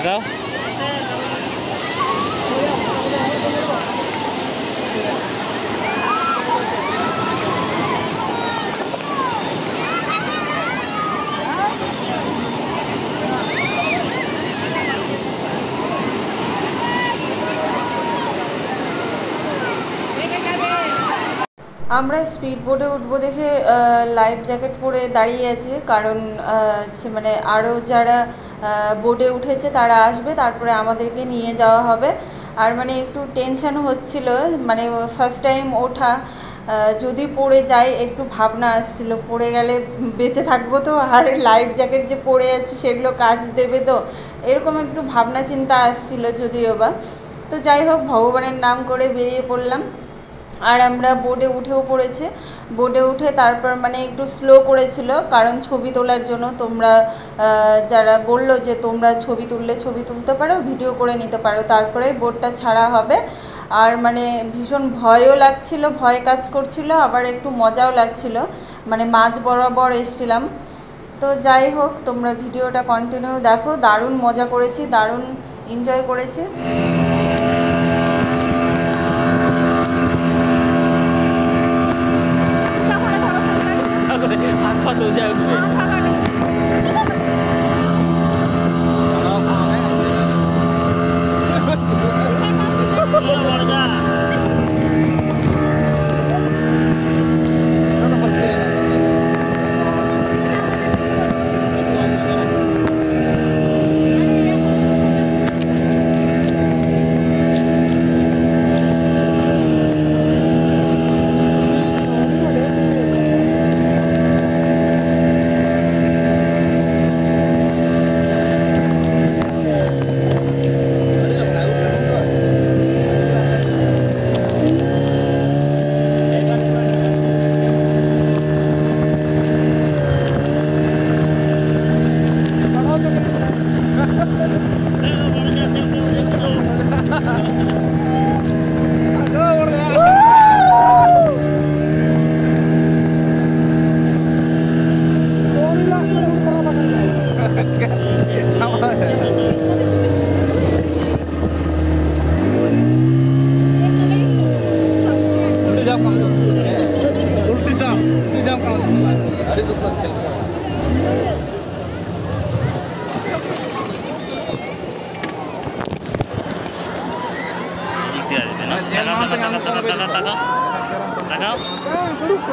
লাগাও। আমরা স্পিড বোটে উঠবো দেখে লাইফ জ্যাকেট পরে দাঁড়িয়ে আছে, কারণ মানে আরও যারা বোটে উঠেছে তারা আসবে, তারপরে আমাদেরকে নিয়ে যাওয়া হবে। আর মানে একটু টেনশান হচ্ছিল, মানে ফার্স্ট টাইম ওঠা, যদি পড়ে যাই একটু ভাবনা আসছিল, পড়ে গেলে বেঁচে থাকবো তো, আর লাইফ জ্যাকেট যে পরে আছে সেগুলো কাজ দেবে তো, এরকম একটু ভাবনা চিন্তা আসছিল যদিও বা। তো যাই হোক, ভগবানের নাম করে বেরিয়ে পড়লাম। আর আমরা বোটে উঠেও পড়েছে। বোটে উঠে তারপর মানে একটু স্লো করেছিল, কারণ ছবি তোলার জন্য। তোমরা যারা বললো যে তোমরা ছবি তুললে ছবি তুলতে পারো, ভিডিও করে নিতে পারো, তারপরে বোটটা ছাড়া হবে। আর মানে ভীষণ ভয়ও লাগছিল, ভয় কাজ করছিল, আবার একটু মজাও লাগছিল, মানে মাঝ বরাবর এসছিলাম। তো যাই হোক, তোমরা ভিডিওটা কন্টিনিউ দেখো, দারুণ মজা করেছি, দারুণ এনজয় করেছি।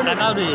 টাকাও রে।